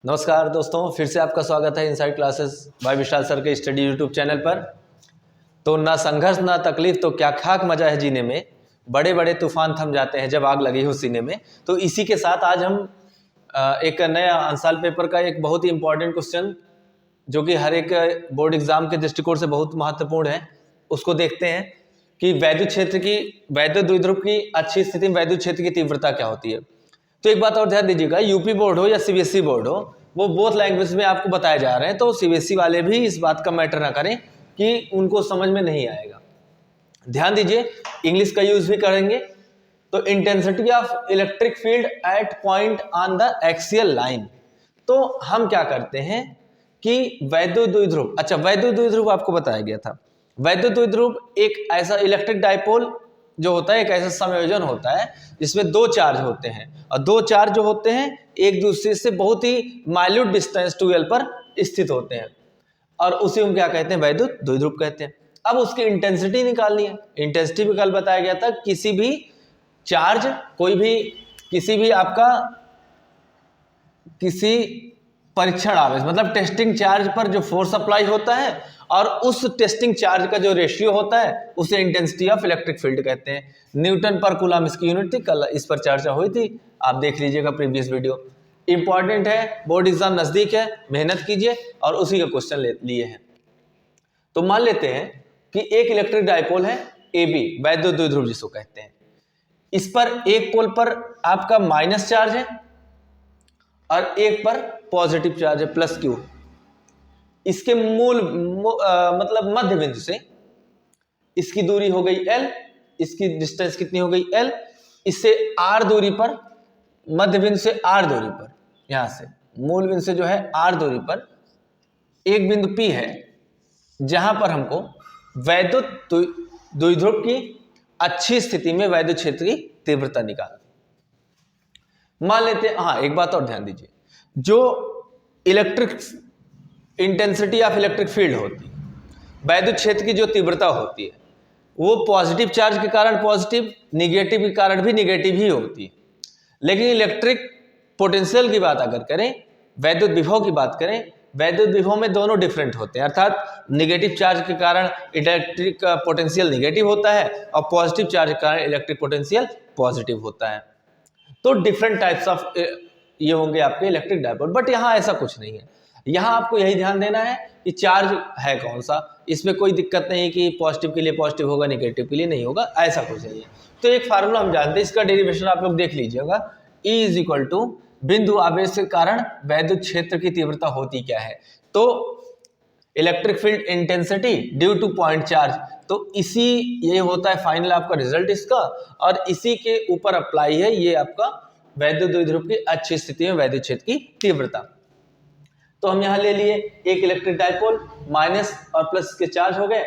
नमस्कार दोस्तों, फिर से आपका स्वागत है इनसाइड क्लासेस बाय विशाल सर के स्टडी यूट्यूब चैनल पर। तो ना संघर्ष ना तकलीफ तो क्या खाक मजा है जीने में, बड़े बड़े तूफान थम जाते हैं जब आग लगी हो सीने में। तो इसी के साथ आज हम एक नया आंसर पेपर का एक बहुत ही इंपॉर्टेंट क्वेश्चन जो कि हर एक बोर्ड एग्जाम के दृष्टिकोण से बहुत महत्वपूर्ण है, उसको देखते हैं कि वैद्युत द्विध्रुव की अच्छी स्थिति में वैद्युत क्षेत्र की तीव्रता क्या होती है। तो एक बात और ध्यान दीजिएगा, यूपी बोर्ड हो या सीबीएसई बोर्ड हो, वो बोथ लैंग्वेज में आपको बताए जा रहे हैं। तो सीबीएसई वाले भी इस बात का मैटर ना करें कि उनको समझ में नहीं आएगा। ध्यान दीजिए, इंग्लिश का यूज भी करेंगे। तो intensity of electric field at point on the axial line. तो हम क्या करते हैं कि वैद्युत द्विध्रुव, अच्छा वैद्युत द्विध्रुव आपको बताया गया था। वैद्युत द्विध्रुव एक ऐसा इलेक्ट्रिक डाइपोल जो होता है, एक ऐसा संयोजन होता है जिसमें दो चार्ज होते हैं, और दो चार्ज जो होते हैं एक दूसरे से बहुत ही माइल्यूट डिस्टेंस 2l पर स्थित होते हैं, और उसी में क्या कहते हैं, वैद्युत द्विध्रुव कहते हैं। अब उसकी इंटेंसिटी निकालनी है। इंटेंसिटी भी कल बताया गया था, किसी भी चार्ज, किसी भी आपका किसी परीक्षण आवेश मतलब टेस्टिंग चार्ज पर जो फोर्स अप्लाई होता है और उस टेस्टिंग चार्ज का जो रेशियो होता है उसे इंटेंसिटी ऑफ इलेक्ट्रिक फील्ड कहते हैं। न्यूटन पर कूलम इसकी यूनिट थी, कल इस पर चर्चा हुई थी, आप देख लीजिएगा प्रीवियस वीडियो। इंपॉर्टेंट है, बोर्ड एग्जाम नजदीक है, मेहनत कीजिए, और उसी का क्वेश्चन लिए हैं। तो मान लेते हैं कि एक इलेक्ट्रिक डाइपोल है AB, वैद्युत द्विध्रुव जिसको कहते हैं। इस पर एक पोल पर आपका माइनस चार्ज है और एक पर पॉजिटिव चार्ज है प्लस Q। इसके मतलब मध्य बिंदु से इसकी दूरी हो गई L, इसकी डिस्टेंस कितनी हो गई L। इससे R दूरी पर, मध्य बिंदु से R दूरी पर, यहां से मूल बिंदु से जो है R दूरी पर एक बिंदु P है जहां पर हमको वैद्युत द्विध्रुव की अच्छी स्थिति में वैद्युत क्षेत्र की तीव्रता निकालनी। मान लेते हैं, हाँ एक बात और ध्यान दीजिए, जो electric intensity of electric field होती है, वैद्युत क्षेत्र की जो तीव्रता होती है, वो पॉजिटिव चार्ज के कारण पॉजिटिव, निगेटिव के कारण भी निगेटिव ही होती है। लेकिन इलेक्ट्रिक पोटेंशियल की बात अगर करें, वैद्युत विभव की बात करें, वैद्युत विभव में दोनों डिफरेंट होते हैं। अर्थात निगेटिव चार्ज के कारण इलेक्ट्रिक पोटेंशियल निगेटिव होता है और पॉजिटिव चार्ज के कारण इलेक्ट्रिक पोटेंशियल पॉजिटिव होता है। तो डिफरेंट टाइप्स ऑफ ये होंगे आपके इलेक्ट्रिक डाइपोल। बट यहाँ ऐसा कुछ नहीं है, यहाँ आपको यही ध्यान देना है कि चार्ज है कौन सा। इसमें कोई दिक्कत नहीं कि पॉजिटिव के लिए पॉजिटिव होगा, निगेटिव के लिए नहीं होगा, ऐसा कुछ नहीं है। तो एक फार्मूला हम जानते हैं, इसका डेरिवेशन आप लोग देख लीजिएगा। E इज इक्वल टू बिंदु आवेश के कारण वैद्युत क्षेत्र की तीव्रता होती क्या है, तो electric field intensity due two point charge. तो इसी ये होता है फाइनल आपका रिजल्ट इसका, और इसी के ऊपर अप्लाई है ये आपका वैद्युत द्विध्रुव की अच्छी स्थिति में वैद्युत क्षेत्र की तीव्रता। तो हम यहां ले लिए एक इलेक्ट्रिक डाइपोल, माइनस और प्लस के चार्ज हो गए,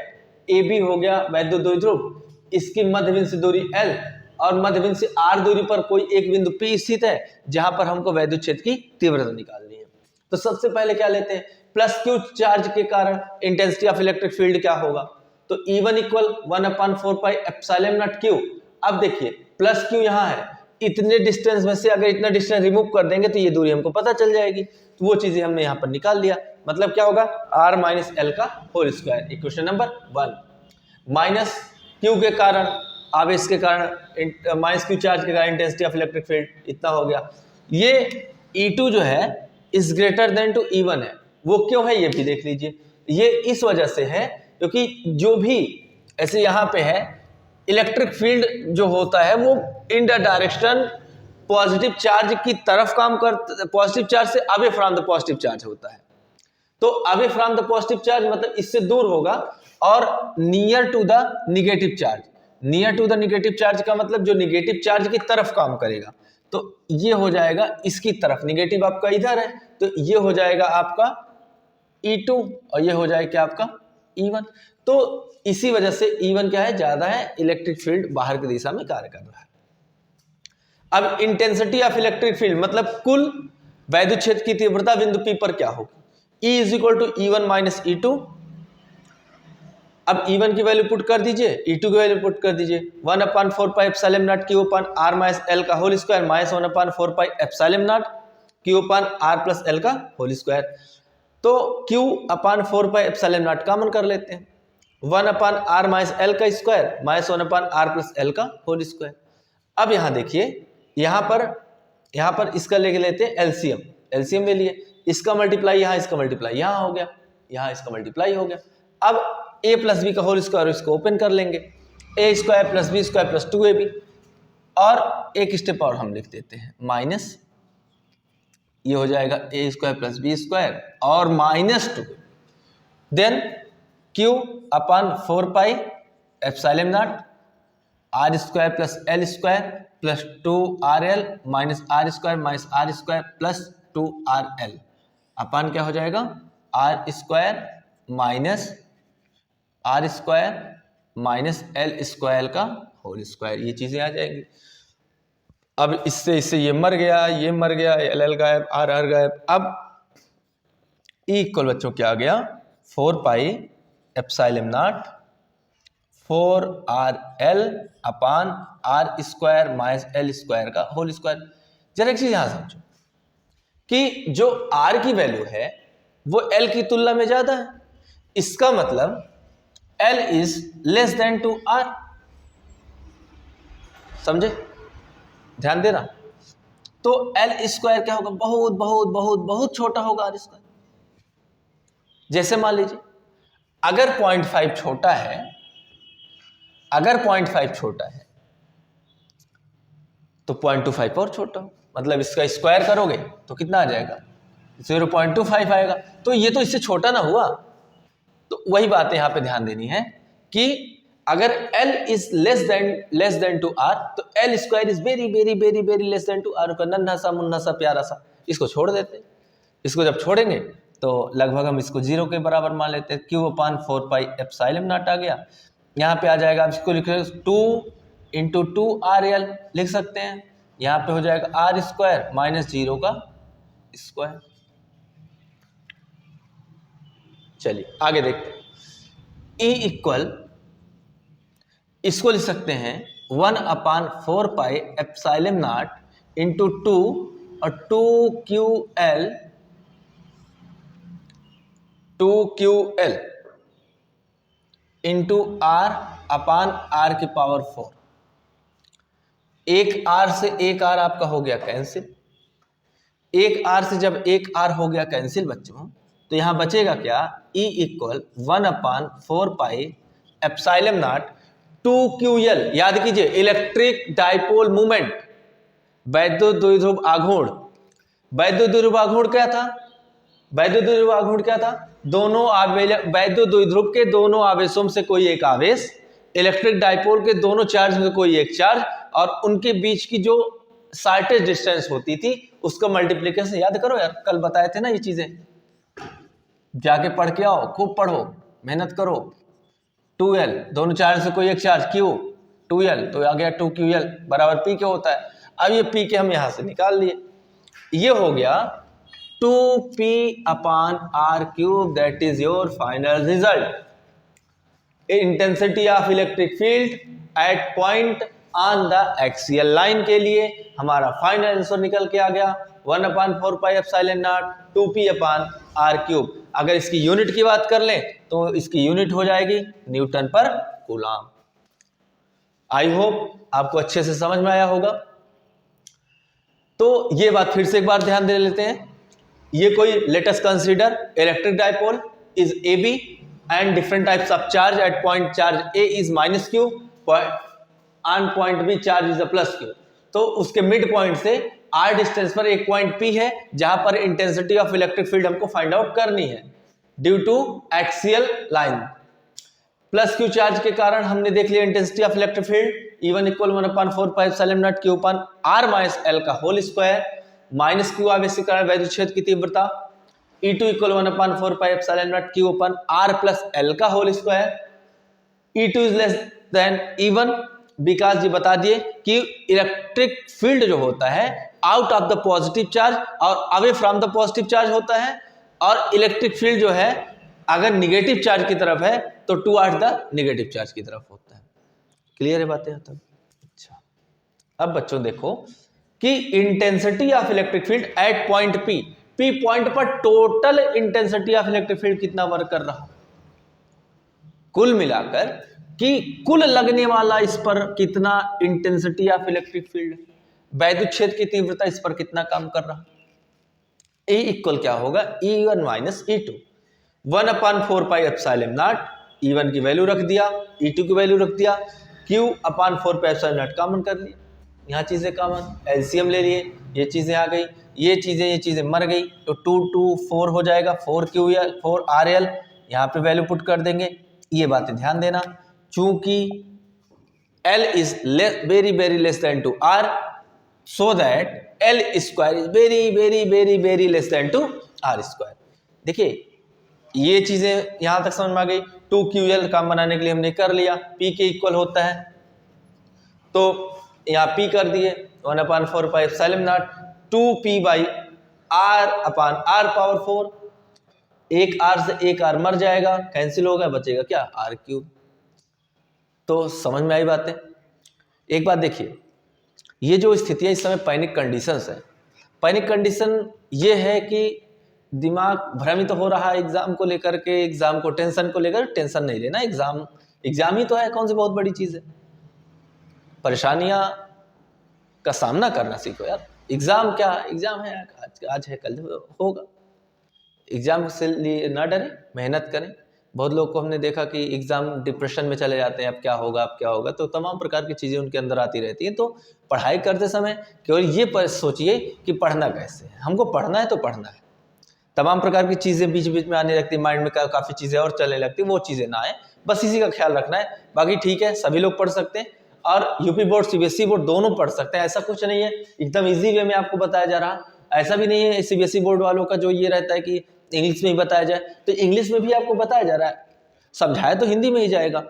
AB हो गया वैद्युत द्विध्रुव, इसकी मध्य बिंदु से दूरी L और मध्य बिंदु से R दूरी पर कोई एक बिंदु P स्थित है जहां पर हमको वैद्युत क्षेत्र की तीव्रता निकालनी है। तो सबसे पहले क्या लेते हैं, प्लस Q चार्ज के कारण इंटेंसिटी ऑफ इलेक्ट्रिक फील्ड क्या होगा, तो E1 equal 1/4 pi epsilon naught Q। अब देखिए प्लस Q यहाँ है, इतने डिस्टेंस में से अगर इतना डिस्टेंस रिमूव कर देंगे तो ये दूरी हमको पता चल जाएगी। तो वो चीजें हमने यहाँ पर निकाल लिया। मतलब क्या होगा, R माइनस L का whole square, equation number 1। Minus Q के कारण, आवेश के कारण, माइनस Q चार्ज के कारण इंटेंसिटी ऑफ इलेक्ट्रिक फील्ड इतना हो गया। ये E2 जो है is greater than to E1 है। वो क्यों है ये भी देख लीजिए। ये इस वजह से है क्योंकि जो भी ऐसे यहाँ पे है, इलेक्ट्रिक फील्ड जो होता है वो in the direction positive charge की तरफ काम कर, पॉजिटिव चार्ज से away from the positive charge होता है। तो away from the positive charge मतलब इससे दूर होगा, और near to the negative charge, near to the negative charge का मतलब जो निगेटिव चार्ज की तरफ काम करेगा। तो ये हो जाएगा इसकी तरफ, निगेटिव आपका इधर है तो ये हो जाएगा आपका E2 और ये हो जाएगा क्या आपका E1। तो इसी वजह से E1 क्या है, ज्यादा है, इलेक्ट्रिक फील्ड बाहर की दिशा में कार्य कर रहा है। अब इंटेंसिटी ऑफ इलेक्ट्रिक फील्ड मतलब कुल वैद्युत क्षेत्र की तीव्रता बिंदु P पर क्या होगी, E is equal to E1 minus E2। अब E1 की वैल्यू पुट कर दीजिए, E2 की वैल्यू पुट कर दीजिए, 1/4 pi epsilon naught Q upon R minus L का whole square minus 1/4 pi epsilon naught. Q upon R plus L का whole square. तो Q upon 4 pi epsilon naught common कर लेते हैं, 1 अपान आर माइनस एल का square minus 1 upon R plus L का whole square. अब यहाँ देखिए, यहाँ पर इसका लेके लेते हैं एलसीएम, एलसीएम ले लिए, इसका मल्टीप्लाई यहाँ, इसका मल्टीप्लाई यहाँ हो गया, यहाँ इसका मल्टीप्लाई हो गया। अब ए प्लस बी का होल स्क्वायर इसको ओपन कर लेंगे, a square plus B square plus 2ab, और एक स्टेप और हम लिख देते हैं माइनस, ये हो जाएगा A square plus B square और minus 2, then Q upon 4 pi epsilon naught R square plus L square plus 2rl minus R square plus 2rl upon क्या हो जाएगा, R square minus L square का whole square, ये चीज़ें आ जाएंगी। अब इससे ये मर गया, एल गायब, आर गायब। अब ई इक्वल बच्चों क्या आ गया, 4 pi epsilon naught 4rl upon R square minus L square का होल स्क्वायर। जरा एक चीज यहां समझो कि जो r की वैल्यू है वो l की तुलना में ज्यादा है, इसका मतलब l is less than to r, समझे, ध्यान देना। तो एल स्क्वायर क्या होगा, बहुत बहुत बहुत बहुत छोटा होगा आर स्क्वायर। जैसे मान लीजिए अगर 0.5 छोटा है, तो 0.25 और छोटा हो, मतलब इसका स्क्वायर करोगे तो कितना आ जाएगा, 0.25 आएगा। तो ये तो इससे छोटा ना हुआ। तो वही बात यहाँ पे ध्यान देनी है कि अगर L is less than to R, तो L square is very very very very less than to R का नन्हा सा मुन्ना सा प्यारा सा, इसको छोड़ देते हैं। इसको जब छोड़ेंगे तो लगभग हम इसको 0 के बराबर मान लेते हैं, Q upon 4 pi epsilon naught आ गया। यहाँ पे आ जाएगा, आप इसको लिख 2 इंटू 2rl लिख सकते हैं, यहाँ पे हो जाएगा आर स्क्वायर माइनस 0 का स्क्वायर। चलिए आगे देखते हैं, E इक्वल इसको लिख सकते हैं 1 upon 4 pi epsilon not into 2 और 2ql इंटू r अपान r की पावर 4। एक r से एक r आपका हो गया कैंसिल, एक r से जब एक r हो गया कैंसिल बच्चों, तो यहां बचेगा क्या, E equal 1 upon 4 pi epsilon naught 2ql। याद कीजिए, इलेक्ट्रिक डाइपोल मूवमेंट, वैद्युत द्विध्रुव आघूर्ण। वैद्युत द्विध्रुव आघूर्ण क्या था, दोनों वैद्युत द्विध्रुव के दोनों आवेशों से कोई एक आवेश, इलेक्ट्रिक डाइपोल के दोनों चार्ज में कोई एक चार्ज, और उनके बीच की जो शॉर्टेज डिस्टेंस होती थी उसका मल्टीप्लिकेशन। याद करो यार, कल बताए थे ना ये चीजें, जाके पढ़ के आओ, खूब पढ़ो, मेहनत करो। 2l, दोनों चार्ज से कोई एक चार्ज, q 2l, तो आ गया 2ql बराबर p के होता है। अब ये p के हम यहां से निकाल लिए, ये हो गया 2p upon r cube, that is your final result. Intensity of electric field at point on the axial line के लिए हमारा फाइनल आंसर निकल के आ गया 1 upon 4 pi epsilon not 2p upon r cube. अगर इसकी यूनिट की बात कर लें तो इसकी यूनिट हो जाएगी न्यूटन पर कूलम। आई होप आपको अच्छे से समझ में आया होगा। तो ये बात फिर से एक बार ध्यान दे लेते हैं। ये कोई let us consider electric dipole is AB and different types of charge at point charge A is minus Q, on point B charge is a plus Q। तो उसके मिड पॉइंट से r डिस्टेंस पर एक point P है जहां पर intensity of electric field हमको find out करनी है due to axial line. Plus Q charge के कारण हमने देख लिया intensity of electric field E1 equal 1/4 pi epsilon naught Q upon R minus L का होल स्क्वायर, माइनस Q आवेश के कारण वैद्युत क्षेत्र की तीव्रता E2 equal 1/4 pi epsilon naught Q upon R plus L का whole square. E2 is less than E1 because ये बता दिए कि इलेक्ट्रिक फील्ड जो होता है out of the positive charge और away from the positive charge होता है, और इलेक्ट्रिक फील्ड जो है अगर निगेटिव चार्ज की तरफ है तो टुवर्ड द निगेटिव चार्ज की तरफ होता है। क्लियर है बातें? तब अच्छा, अब बच्चों देखो कि intensity of electric field at point P, P point पर total intensity of electric field कितना वर्क कर रहा, कुल मिलाकर कि कुल लगने वाला इस पर कितना इंटेंसिटी ऑफ इलेक्ट्रिक फील्ड, वैद्युत क्षेत्र की तीव्रता इस पर कितना काम कर रहा। E इक्वल क्या होगा, E1 minus E2, 1/4 pi epsilon not, E1 की वैल्यू रख दिया, E2 की वैल्यू रख दिया, Q/4 पाई एप्सिलॉन नॉट कॉमन कर लिया, यहाँ चीजें कॉमन, एलसीएम ले लिए, ये चीजें आ गई, ये चीजें मर गई, तो 2 2 4 हो जाएगा, 4QL 4RL, यहाँ पे वैल्यू पुट कर देंगे। ये बातें ध्यान देना, चूंकि L is very very less than to R, so that L square is very very very very less than to R square. देखिए ये चीजें यहां तक समझ में आ गई। 2QL काम बनाने के लिए हमने कर लिया, P के इक्वल होता है, तो यहाँ P कर दिए 1/4 pi epsilon not 2P by R/R⁴, एक R से एक R मर जाएगा, कैंसिल होगा, बचेगा क्या, R3। तो समझ में आई बातें। एक बात देखिए, ये जो स्थिति है इस समय पैनिक कंडीशंस है। पैनिक कंडीशन ये है कि दिमाग भ्रमित हो रहा है एग्जाम को लेकर के, एग्जाम को टेंशन को लेकर। टेंशन नहीं लेना, एग्जाम ही तो है, कौन सी बहुत बड़ी चीज है। परेशानियां का सामना करना सीखो यार। एग्जाम क्या, एग्जाम है, आज है कल होगा। एग्जाम से लिए ना डरें, मेहनत करें। बहुत लोग को हमने देखा कि एग्जाम डिप्रेशन में चले जाते हैं, अब क्या होगा, अब क्या होगा, तो तमाम प्रकार की चीज़ें उनके अंदर आती रहती हैं। तो पढ़ाई करते समय केवल ये सोचिए कि पढ़ना कैसे है, हमको पढ़ना है तो पढ़ना है। तमाम प्रकार की चीज़ें बीच बीच में आने लगती, माइंड में काफ़ी चीज़ें और चलने लगती, वो चीज़ें ना आए, बस इसी का ख्याल रखना है। बाकी ठीक है, सभी लोग पढ़ सकते हैं, और यूपी बोर्ड सीबीएसई बोर्ड दोनों पढ़ सकते हैं, ऐसा कुछ नहीं है। एकदम ईजी वे में आपको बताया जा रहा, ऐसा भी नहीं है सीबीएसई बोर्ड वालों का जो ये रहता है कि इंग्लिश में ही बताया जाए, तो इंग्लिश में भी आपको बताया जा रहा है, समझाया तो हिंदी में ही जाएगा,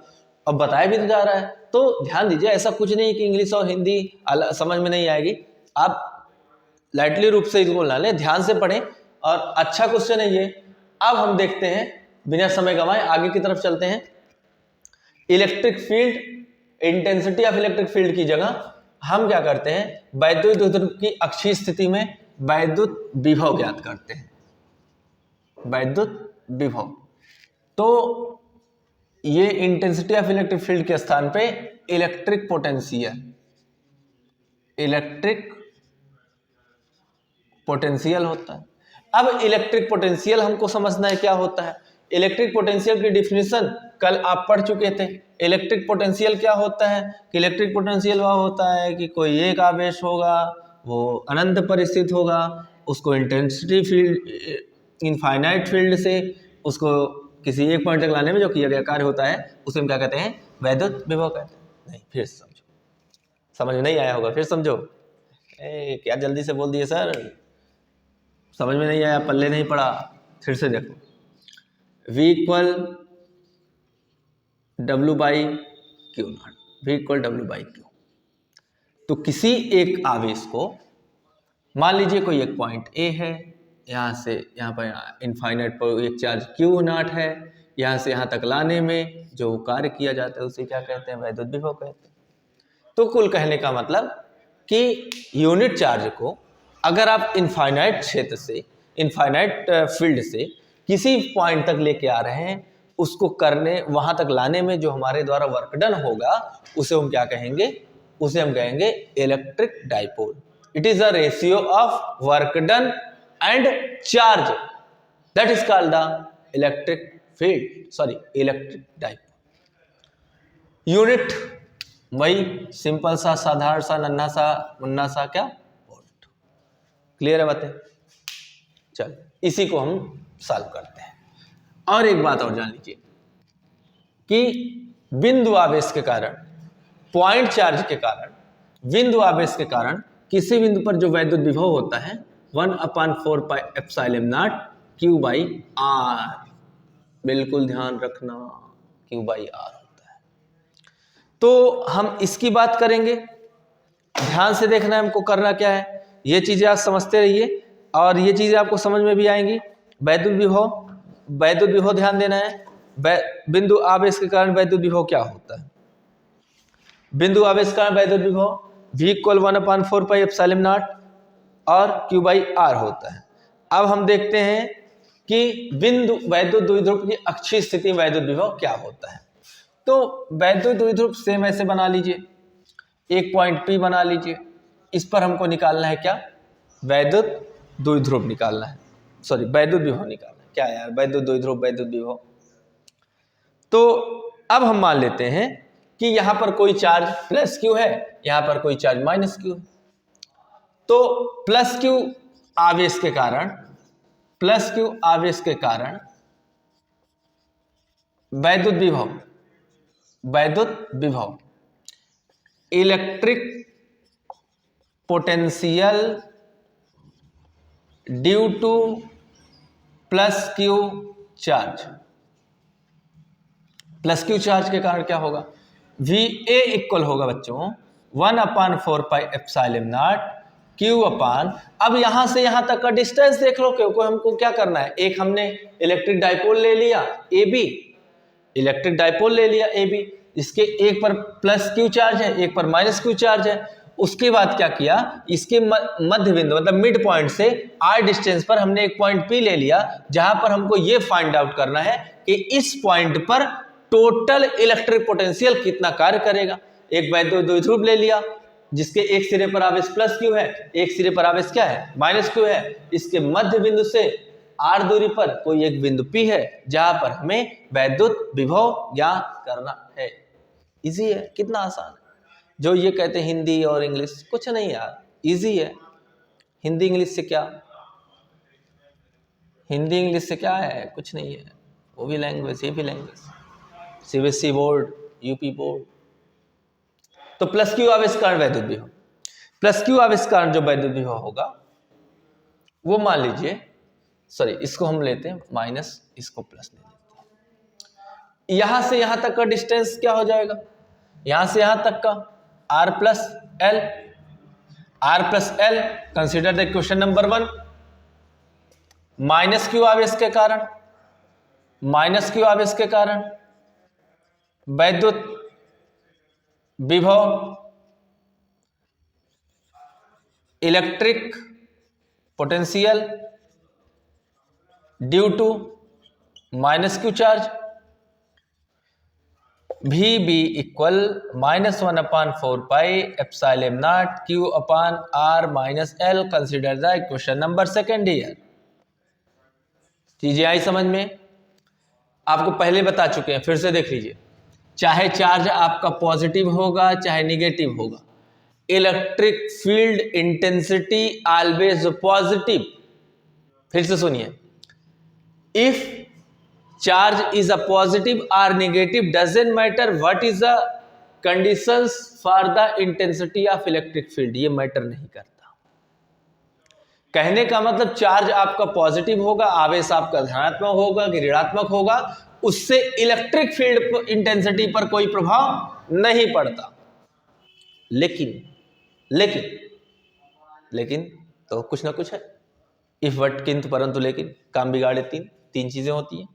अब बताया भी तो जा रहा है। तो ध्यान दीजिए, ऐसा कुछ नहीं है कि इंग्लिश और हिंदी समझ में नहीं आएगी। आप लाइटली रूप से इसको ना लें, ध्यान से पढ़ें, और अच्छा क्वेश्चन है ये। अब हम देखते हैं, बिना समय गंवाए आगे की तरफ चलते हैं। Electric field, intensity of electric field की जगह हम क्या करते हैं, वैद्युत द्विध्रुव की अक्षीय स्थिति में वैद्युत विभव ज्ञात करते हैं। वैद्युत विभव, तो ये इंटेंसिटी ऑफ इलेक्ट्रिक फील्ड के स्थान पे इलेक्ट्रिक पोटेंशियल होता है। अब इलेक्ट्रिक पोटेंशियल हमको समझना है क्या होता है। इलेक्ट्रिक पोटेंशियल की डिफिनीशन कल आप पढ़ चुके थे। इलेक्ट्रिक पोटेंशियल क्या होता है कि इलेक्ट्रिक पोटेंशियल वह होता है कि कोई एक आवेश होगा, वो अनंत पर स्थित होगा, उसको इंटेंसिटी फील्ड, इनफाइनाइट फील्ड से उसको किसी एक पॉइंट तक लाने में जो किया गया कार्य होता है, उसे हम क्या कहते हैं, वैद्युत विभव कहते हैं। नहीं, फिर समझो, समझ में नहीं आया होगा, फिर समझो। क्या जल्दी से बोल दिए सर, समझ में नहीं आया, पल्ले नहीं पड़ा, फिर से देखो। V equal W/Q not, V equal W/Q। तो किसी एक आवेश को, मान लीजिए कोई एक पॉइंट A है, यहाँ से यहाँ पर इनफाइनाइट पर एक चार्ज Q नॉट है, यहाँ से यहाँ तक लाने में जो कार्य किया जाता है उसे क्या कहते हैं, वैद्युत विभव कहते हैं। तो कुल कहने का मतलब कि यूनिट चार्ज को अगर आप इनफाइनाइट क्षेत्र से, इनफाइनाइट फील्ड से किसी पॉइंट तक लेके आ रहे हैं, उसको करने, वहां तक लाने में जो हमारे द्वारा वर्क डन होगा, उसे हम क्या कहेंगे, उसे हम कहेंगे electric dipole. It is a ratio of work done and charge, that is called the electric field, sorry electric dipole. Unit वही सिंपल सा, साधारण सा, नन्हा सा, मुन्ना सा, क्या, वोल्ट। क्लियर है बातें। चल, इसी को हम सॉल्व करते हैं। और एक बात और जान लीजिए कि बिंदु आवेश के कारण, पॉइंट चार्ज के कारण, बिंदु आवेश के कारण किसी बिंदु पर जो वैद्युत विभव होता है 1/4 पाई एप्सिलॉन नॉट Q/R। बिल्कुल ध्यान रखना, Q/R होता है। तो हम इसकी बात करेंगे, ध्यान से देखना है हमको करना क्या है। ये चीजें आप समझते रहिए और ये चीजें आपको समझ में भी आएंगी। वैद्युत विभव ध्यान देना है। बिंदु आवेश के कारण वैद्युत विभव क्या होता है। बिंदु आवेश के कारण वैद्युत विभव V इक्वल 1/4πε0 और Q/R होता है। अब हम देखते हैं कि बिंदु वैद्युत द्विध्रुव की अक्षीय स्थिति वैद्युत विभव क्या होता है। तो वैद्युत द्विध्रुव सेम ऐसे बना लीजिए, एक पॉइंट P बना लीजिए, इस पर हमको निकालना है क्या, वैद्युत द्विध्रुव निकालना है, सॉरी वैद्युत विभव निकालना है, क्या यार वैद्युत द्विध्रुव वैद्युत विभव। तो अब हम मान लेते हैं कि यहां पर कोई चार्ज प्लस Q है, यहां पर कोई चार्ज माइनस Q है। तो प्लस Q आवेश के कारण, प्लस Q आवेश के कारण वैद्युत विभव, वैद्युत विभव electric potential due two plus Q charge, plus Q charge के कारण क्या होगा, VA इक्वल होगा बच्चों 1/4πε0 Q अपान, अब यहां से यहां तक का डिस्टेंस देख लो, क्योंकि हमको क्या करना है, एक हमने इलेक्ट्रिक डाइपोल ले लिया AB, इलेक्ट्रिक डाइपोल ले लिया AB, इसके एक पर प्लस Q चार्ज है, एक पर माइनस Q चार्ज है। उसके बाद क्या किया, इसके मध्य बिंदु मतलब मिड पॉइंट से R डिस्टेंस पर हमने एक पॉइंट P ले लिया, जहां पर हमको ये फाइंड आउट करना है कि इस पॉइंट पर टोटल इलेक्ट्रिक पोटेंशियल कितना कार्य करेगा। एक वैद्युत द्विध्रुव ले लिया जिसके एक सिरे पर आवेश प्लस Q है, एक सिरे पर आवेश क्या है, माइनस Q है। इसके मध्य बिंदु से R दूरी पर कोई एक बिंदु P है जहां पर हमें वैद्युत विभव ज्ञात करना है। इजी है, कितना आसान है। जो ये कहते हैं हिंदी और इंग्लिश, कुछ नहीं यार, इजी है। हिंदी इंग्लिश से क्या, हिंदी इंग्लिश से क्या है, कुछ नहीं है। वो भी लैंग्वेज, ये भी language, CBSE board, UP board. तो प्लस Q आवेश कारण वैद्युत विभव, प्लस Q आवेश कारण जो वैद्युत विभव होगा वो मान लीजिए, सॉरी इसको हम लेते हैं माइनस, इसको प्लस ले लेते हैं। यहां से यहां तक का डिस्टेंस क्या हो जाएगा, यहां से यहां तक का R plus L, R plus L, consider the question number 1। Minus Q आवेश के कारण, माइनस Q आवेश के कारण वैद्युत विभव electric potential due to minus Q charge, VB equal -1/4πε0 Q upon R minus L, consider the question number 2 here. चीजें आई समझ में, आपको पहले बता चुके हैं, फिर से देख लीजिए। चाहे चार्ज आपका पॉजिटिव होगा चाहे निगेटिव होगा, electric field intensity always positive. फिर से सुनिए, if charge is a positive or negative, doesn't matter what is the conditions for the intensity of electric field, ये मैटर नहीं करता। कहने का मतलब चार्ज आपका पॉजिटिव होगा, आवेश आपका धनात्मक होगा कि ऋणात्मक होगा, उससे इलेक्ट्रिक फील्ड इंटेंसिटी पर कोई प्रभाव नहीं पड़ता। लेकिन तो कुछ ना कुछ है, इफ बट किंतु परंतु लेकिन, काम बिगाड़े तीन चीजें होती हैं।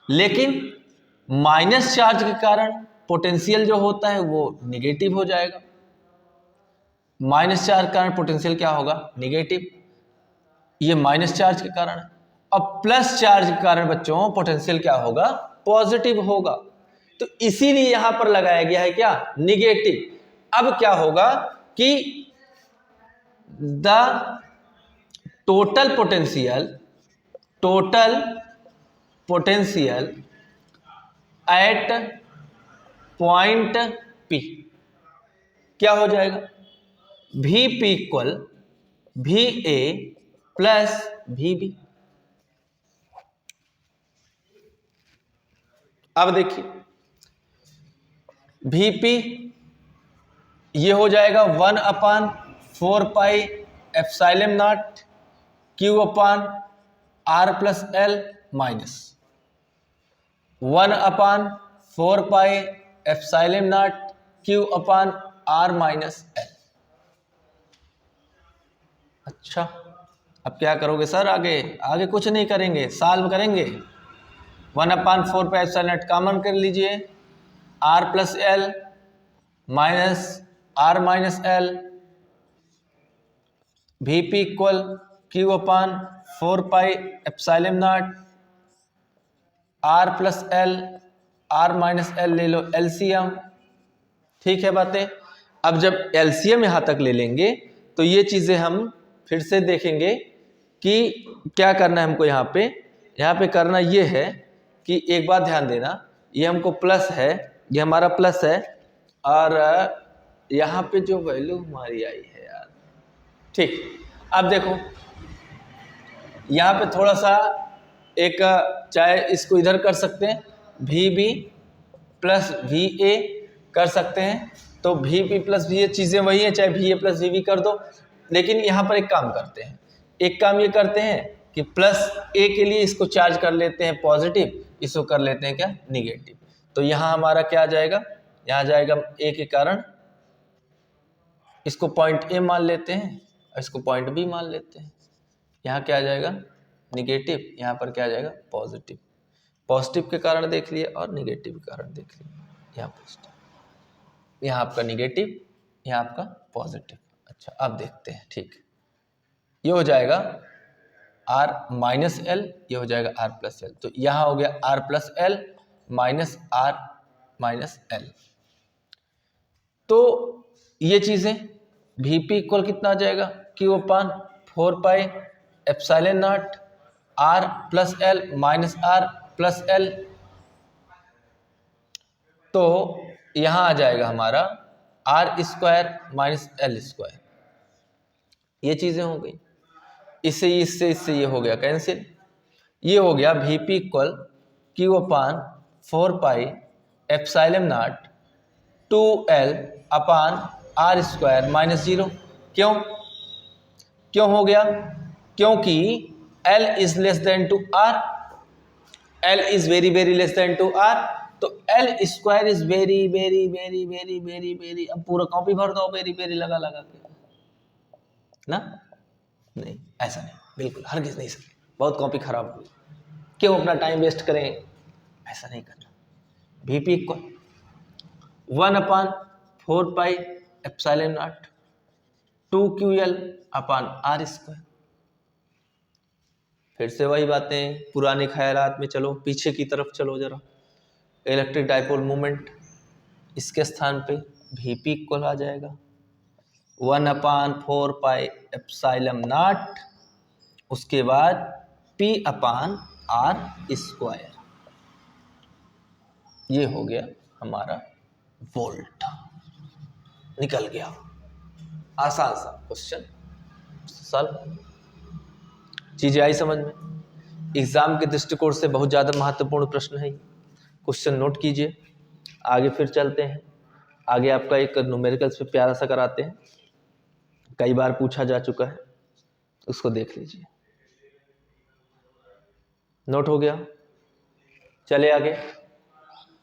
लेकिन माइनस चार्ज के कारण पोटेंशियल जो होता है वो निगेटिव हो जाएगा। माइनस चार्ज के कारण पोटेंशियल क्या होगा, निगेटिव। ये माइनस चार्ज के कारण है। और प्लस चार्ज के कारण बच्चों पोटेंशियल क्या होगा, पॉजिटिव होगा। तो इसीलिए यहां पर लगाया गया है क्या, निगेटिव। अब क्या होगा कि the total potential at point P क्या हो जाएगा, VP equal VA plus VB। अब देखिए VP ये हो जाएगा 1/4πε0 Q upon R plus L minus 1/4πε0 Q upon R minus L। अच्छा, अब क्या करोगे सर, आगे कुछ नहीं करेंगे, सॉल्व करेंगे। 1/4πε0 कॉमन कर लीजिए, R plus L minus R minus L, V P equal Q upon 4 pi epsilon naught R plus L, R minus L ले लो एलसीएम। ठीक है बातें। अब जब एलसीएम यहां तक ले लेंगे तो ये चीजें हम फिर से देखेंगे कि क्या करना है हमको। यहाँ पे करना ये है कि एक बात ध्यान देना, ये हमको प्लस है, ये हमारा प्लस है, और यहाँ पे जो वैल्यू हमारी आई है यार, ठीक। अब देखो यहाँ पे थोड़ा सा एक, चाहे इसको इधर कर सकते हैं V B plus V A कर सकते हैं, तो V B plus V A चीज़ें वही हैं, चाहे V A plus V B कर दो। लेकिन यहाँ पर एक काम करते हैं, एक काम ये करते हैं कि प्लस ए के लिए इसको चार्ज कर लेते हैं पॉजिटिव, इसको कर लेते हैं क्या निगेटिव। तो यहाँ हमारा क्या आ जाएगा, यहाँ जाएगा ए के कारण, इसको पॉइंट ए मान लेते हैं और इसको पॉइंट बी मान लेते हैं। यहाँ क्या आ जाएगा निगेटिव, यहाँ पर क्या आ जाएगा पॉजिटिव। पॉजिटिव के कारण देख लिए और निगेटिव के कारण देख लिए, यहाँ पॉजिटिव, यहाँ आपका निगेटिव, यहाँ आपका पॉजिटिव। अच्छा अब देखते हैं, ठीक, ये हो जाएगा आर माइनस एल, ये हो जाएगा आर प्लस एल। तो यहाँ हो गया R plus L minus R minus L. तो ये चीजें वी पी इक्वल कितना आ जाएगा Q upon 4 pi epsilon naught R plus L minus R plus L. तो यहाँ आ जाएगा हमारा R square minus L square. ये चीजें हो गई, इससे ये हो गया कैंसिल। ये हो गया V P equal Q upon 4 pi epsilon naught 2l upon R square minus 0। क्यों हो गया, क्योंकि l is less than to r, l is very very less than to r, तो l square is very very very very very very. अब पूरा copy भर दो very very लगा के ना, नहीं ऐसा नहीं, बिल्कुल हरगिज़ नहीं सकते, बहुत कॉपी खराब हुई, क्यों अपना टाइम वेस्ट करें, ऐसा नहीं करना। V P equal 1 upon 4 pi epsilon naught 2ql upon R square. फिर से वही बातें, पुराने ख्यालात में चलो, पीछे की तरफ चलो जरा। इलेक्ट्रिक डाइपोल मोमेंट, इसके स्थान पे वी पी इक्वल आ जाएगा 1 अपान 4 पाई एप्सिलॉन नॉट, उसके बाद P अपान आर स्क्वायर। ये हो गया हमारा वोल्ट, निकल गया। आसान सा क्वेश्चन सॉल्व, चीजें आई समझ में। एग्जाम के दृष्टिकोण से बहुत ज़्यादा महत्वपूर्ण प्रश्न है, क्वेश्चन नोट कीजिए। आगे फिर चलते हैं, आगे आपका एक न्यूमेरिकल्स पे प्यारा सा कराते हैं, कई बार पूछा जा चुका है, उसको देख लीजिए। नोट हो गया, चले आगे।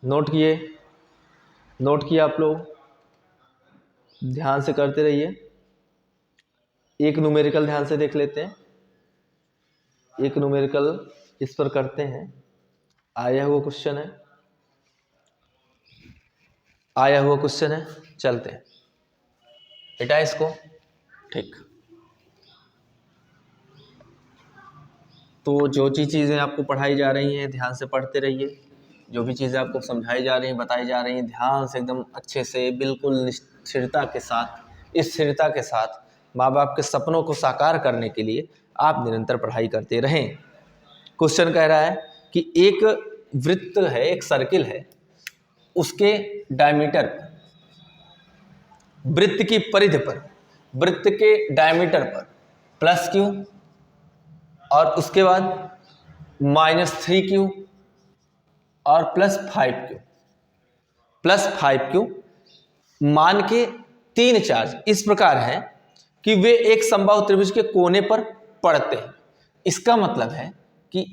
नोट किया आप लोग, ध्यान से करते रहिए। एक न्यूमेरिकल ध्यान से देख लेते हैं, एक न्यूमेरिकल इस पर करते हैं। आया हुआ क्वेश्चन है, चलते हैं, हटा इसको, ठीक। तो जो चीज़ें आपको पढ़ाई जा रही हैं ध्यान से पढ़ते रहिए, जो भी चीज़ें आपको समझाई जा रही हैं बताई जा रही हैं ध्यान से एकदम अच्छे से बिल्कुल स्थिरता के साथ, इस स्थिरता के साथ माँ बाप के सपनों को साकार करने के लिए आप निरंतर पढ़ाई करते रहें। क्वेश्चन कह रहा है कि एक वृत्त है, एक सर्किल है, उसके डायमीटर पर, वृत्त की परिधि पर, वृत्त के डायमीटर पर प्लस क्यू और उसके बाद -3q और +5q मान के 3 चार्ज इस प्रकार हैं कि वे एक समबाहु त्रिभुज के कोने पर पड़ते हैं। इसका मतलब है कि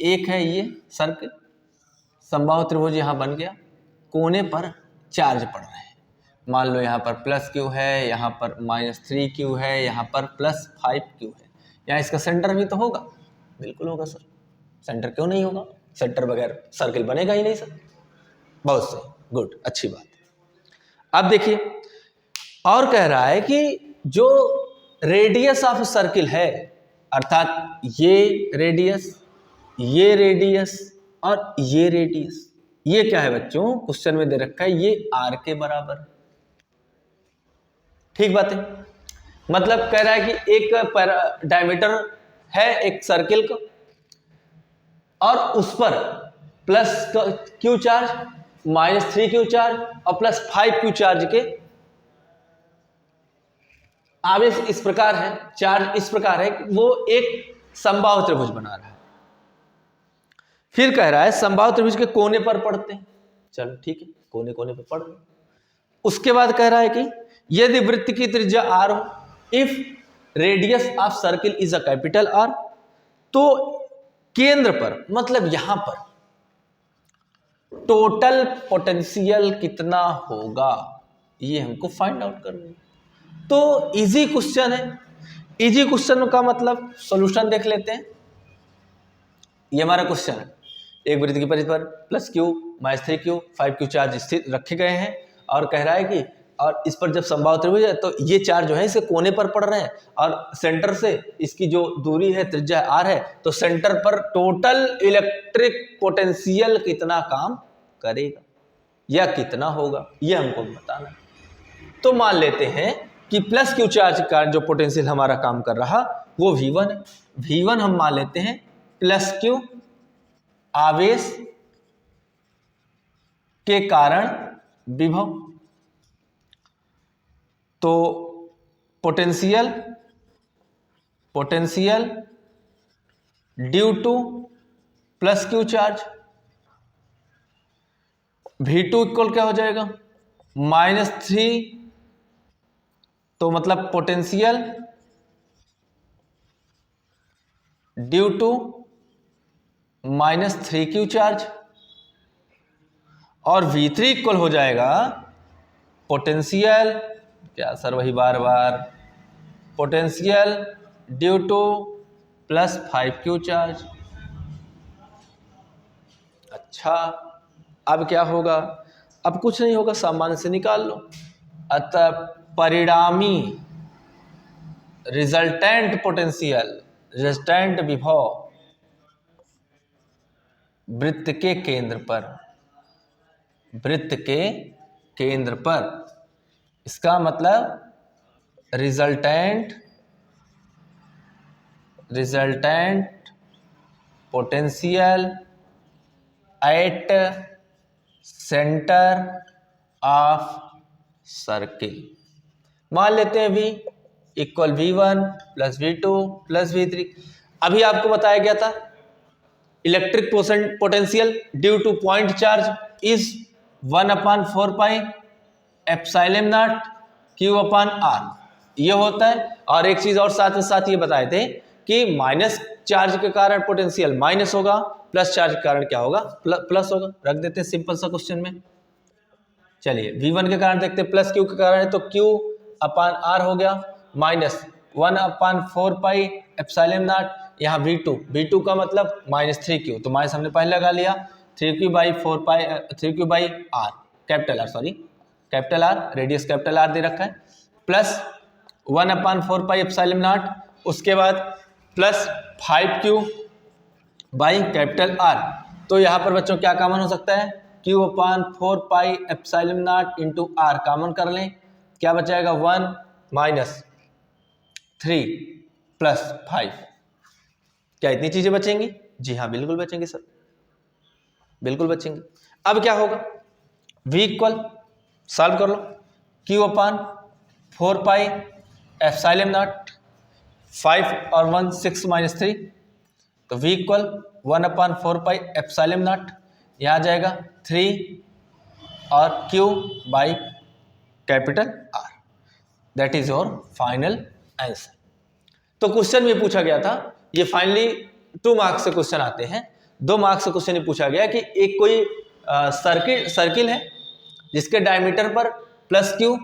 एक है ये सर्कल, समबाहु त्रिभुज यहाँ बन गया, कोने पर चार्ज पड़ रहे हैं। मान लो यहाँ पर +q है, यहाँ पर -3q है, यहाँ पर +5q है। यहाँ इसका सेंटर भी तो होगा, बिल्कुल होगा सर, सेंटर क्यों नहीं होगा, सेंटर बगैर सर्किल बनेगा ही नहीं सर। बहुत सही, गुड, अच्छी बात। अब देखिए और कह रहा है कि जो रेडियस ऑफ सर्किल है, अर्थात ये रेडियस और ये रेडियस, ये क्या है बच्चों, क्वेश्चन में दे रखा है ये r के बराबर है। ठीक बात है, मतलब कह रहा है कि एक डायमीटर है एक सर्किल का और उस पर प्लस क्यू चार्ज, -3 चार्ज और +5 चार्ज के आवेश इस प्रकार है, चार्ज इस प्रकार है, वो एक समबाहु त्रिभुज बना रहा है। फिर कह रहा है समबाहु त्रिभुज के कोने पर पड़ते हैं, चलो ठीक है, कोने कोने पर पड़ रहे। उसके बाद कह रहा है कि यदि वृत्त की त्रिज्या r हो, if radius of circle is a capital R, तो केंद्र पर मतलब यहां पर टोटल पोटेंशियल कितना होगा, ये हमको फाइंड आउट करना है। तो इजी क्वेश्चन है। इजी क्वेश्चन का मतलब सॉल्यूशन देख लेते हैं। ये हमारा क्वेश्चन है, एक वृत्त की परिधि पर +q, -3q, 5q चार्ज स्थित रखे गए हैं और कह रहा है कि और इस पर जब समबाहु त्रिभुज है तो ये चार्ज जो है इसके कोने पर पड़ रहे हैं और सेंटर से इसकी जो दूरी है त्रिज्या r है, तो सेंटर पर टोटल इलेक्ट्रिक पोटेंशियल कितना काम करेगा या कितना होगा, ये हमको बताना है। तो मान लेते हैं कि +q चार्ज का जो पोटेंशियल हमारा काम कर रहा वो V1 है। V1 हम मान लेते हैं +q आवेश के कारण विभव, तो potential due to +q charge, V2 equal क्या हो जाएगा -3, तो मतलब potential due to -3q charge, और V3 इक्वल हो जाएगा पोटेंशियल, क्या सर वही बार बार, potential due to +5q charge. अच्छा, अब क्या होगा, अब कुछ नहीं होगा, सामान्य से निकाल लो। अतः परिणामी रिजल्टेंट पोटेंशियल, रिजल्टेंट विभव वृत्त के केंद्र पर, इसका मतलब resultant potential at centre of circle. मान लेते हैं V equal V1 + V2 + V3। अभी आपको बताया गया था electric potential due two point charge is 1/4 pi epsilon not Q/R, ये होता है। और एक चीज और साथ में साथ ये बताए थे कि माइनस चार्ज के कारण पोटेंशियल माइनस होगा, प्लस चार्ज के कारण क्या होगा, प्लस होगा। रख देते हैं सिंपल सा क्वेश्चन में। चलिए V1 के कारण देखते हैं, +q के कारण है तो Q/R हो गया, -1/4 पाई एप्सिलॉन नॉट, यहाँ V2 का मतलब -3q, तो माइनस हमने पहले लगा लिया, 3q/4 पाई 3q/R, capital R, radius capital R दे रखा है, प्लस 1/4 पाई एप्सिलॉन नॉट, उसके बाद प्लस 5q/कैपिटल R। तो यहाँ पर बच्चों क्या कॉमन हो सकता है, Q/4 pi epsilon not into R common कर लें, क्या बचाएगा 1 - 3 + 5। क्या इतनी चीजें बचेंगी? जी हाँ, बिल्कुल बचेंगी सर, बिल्कुल बचेंगी। अब क्या होगा, V इक्वल सॉल्व कर लो, Q/4 पाई एप्सिलॉन नॉट, 5 और 1 6 - 3, तो V equal 1/4 pi epsilon not, यहाँ आ जाएगा 3 और Q/कैपिटल R। That is your final answer. तो क्वेश्चन में पूछा गया था, ये फाइनली 2 मार्क्स से क्वेश्चन आते हैं। 2 मार्क्स से क्वेश्चन ये पूछा गया कि एक कोई सर्किल है जिसके डायमीटर पर +q,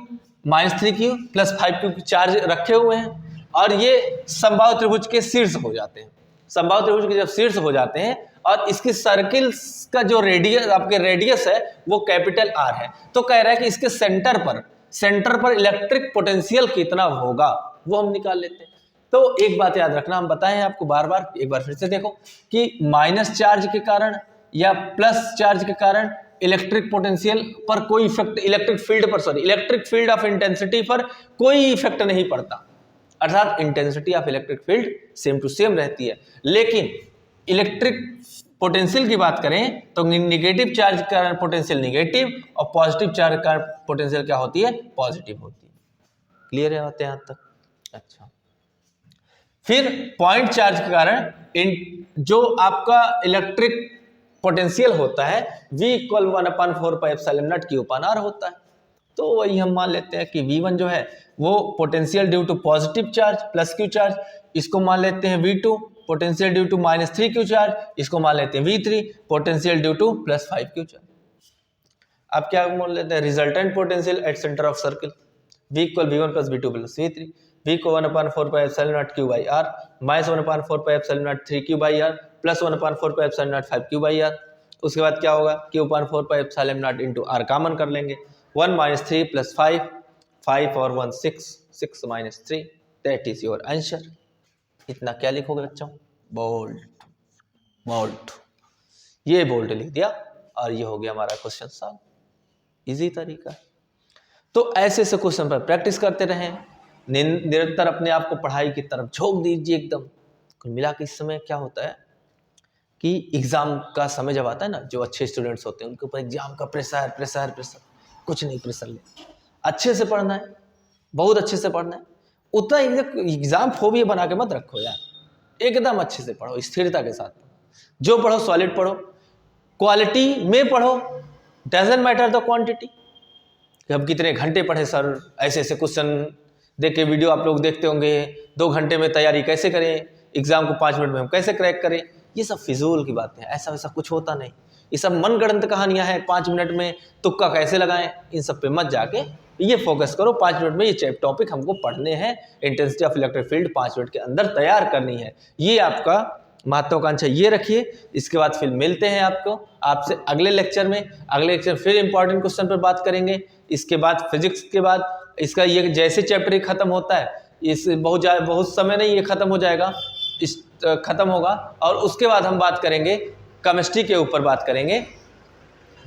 -3q, +5q चार्ज रखे हुए हैं और ये समबाहु त्रिभुज के शीर्ष हो जाते हैं। समबाहु त्रिभुज के जब शीर्ष हो जाते हैं और इसकी सर्किल का जो रेडियस, आपके रेडियस है वो कैपिटल R है, तो कह रहा है कि इसके सेंटर पर सेंटर पर इलेक्ट्रिक पोटेंशियल कितना होगा वो हम निकाल लेते हैं। तो एक बात याद रखना, हम बताएं आपको बार बार, एक बार फिर से देखो कि माइनस चार्ज के कारण या प्लस चार्ज के कारण इलेक्ट्रिक पोटेंशियल पर कोई effect, electric field of intensity पर कोई इफेक्ट नहीं पड़ता, अर्थात intensity of electric field same to same रहती है। लेकिन इलेक्ट्रिक पोटेंशियल की बात करें तो निगेटिव चार्ज का पोटेंशियल निगेटिव और पॉजिटिव चार्ज का पोटेंशियल क्या होती है, पॉजिटिव होती है। क्लियर है बातें यहां तक? अच्छा, फिर पॉइंट चार्ज के कारण जो आपका इलेक्ट्रिक पोटेंशियल होता है V इक्वल 1/4πε0 Q/r होता है। तो वही हम मान लेते हैं कि V1 जो है वो potential due to positive charge plus Q charge, इसको मान लेते हैं V2 potential due to -3Q charge, इसको मान लेते हैं V3 potential due to +5Q charge. अब क्या मान लेते हैं, resultant potential at centre of circle V equal V1 + V2 + V3, V को 1/4πε0 Q/r -1/4πε0 3Q/r प्लस 1/4πε0 5Q/r। उसके बाद क्या होगा, Q/4πε0 इंटू R कॉमन कर लेंगे, 1 - 3 + 5, 5 और 1 6, 6 - 3, दैट इज योर आंसर। इतना क्या लिखोगे बच्चों, बोल्ट, ये बोल्ट लिख दिया और ये हो गया हमारा क्वेश्चन सॉल्व। इजी तरीका। तो ऐसे से क्वेश्चन पर प्रैक्टिस करते रहें, निरंतर अपने आप को पढ़ाई की तरफ झोंक दीजिए एकदम। कुल मिला के इस समय क्या होता है कि एग्जाम का समय जब आता है ना, जो अच्छे स्टूडेंट्स होते हैं उनके ऊपर एग्जाम का प्रेशर, कुछ नहीं प्रेशर ले, अच्छे से पढ़ना है, बहुत अच्छे से पढ़ना है। उतना एग्जाम फोबिया बना के मत रखो यार, एकदम अच्छे से पढ़ो, स्थिरता के साथ पढ़ो, जो पढ़ो सॉलिड पढ़ो, क्वालिटी में पढ़ो, डजंट मैटर द क्वांटिटी कि हम कितने घंटे पढ़े सर, ऐसे ऐसे क्वेश्चन देख के वीडियो आप लोग देखते होंगे, 2 घंटे में तैयारी कैसे करें, एग्जाम को 5 मिनट में हम कैसे क्रैक करें, ये सब फिजूल की बातें हैं, ऐसा वैसा कुछ होता नहीं, ये सब मनगढ़ंत कहानियां हैं। 5 मिनट में तुक्का कैसे लगाएं, इन सब पे मत जाके ये फोकस करो, 5 मिनट में ये टॉपिक हमको पढ़ने हैं, intensity of electric field 5 minute के अंदर तैयार करनी है, ये आपका महत्वाकांक्षा ये रखिए। इसके बाद फिर मिलते हैं आपसे अगले लेक्चर में। अगले लेक्चर फिर इंपॉर्टेंट क्वेश्चन पर बात करेंगे। इसके बाद फिजिक्स के बाद इसका ये जैसे चैप्टर खत्म होता है, इस बहुत समय नहीं, ये खत्म हो जाएगा, इस खत्म होगा और उसके बाद हम बात करेंगे केमिस्ट्री के ऊपर बात करेंगे।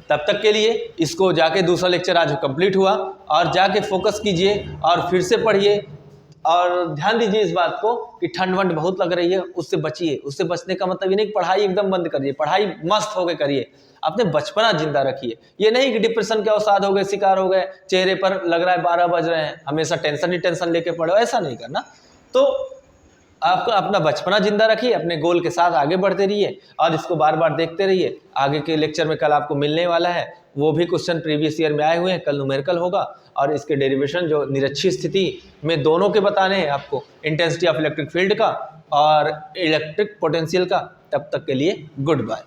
तब तक के लिए इसको जाके दूसरा लेक्चर आज कंप्लीट हुआ और जाके फोकस कीजिए और फिर से पढ़िए और ध्यान दीजिए इस बात को कि ठंड वंड बहुत लग रही है, उससे बचिए। उससे बचने का मतलब ये नहीं कि पढ़ाई एकदम बंद करिए, पढ़ाई मस्त होकर करिए, अपने बचपना जिंदा रखिए। ये नहीं कि डिप्रेशन के अवसाद हो गए, शिकार हो गए, चेहरे पर लग रहा है 12 बज रहे हैं, हमेशा टेंशन ही टेंशन लेके पढ़ो, ऐसा नहीं करना। तो आपको अपना बचपना जिंदा रखिए, अपने गोल के साथ आगे बढ़ते रहिए और इसको बार बार देखते रहिए। आगे के लेक्चर में कल आपको मिलने वाला है, वो भी क्वेश्चन प्रीवियस ईयर में आए हुए हैं, कल न्यूमेरिकल होगा और इसके डेरिवेशन जो निरक्षीय स्थिति में दोनों के बताने हैं आपको, इंटेंसिटी ऑफ इलेक्ट्रिक फील्ड का और इलेक्ट्रिक पोटेंशियल का। तब तक के लिए गुड बाय।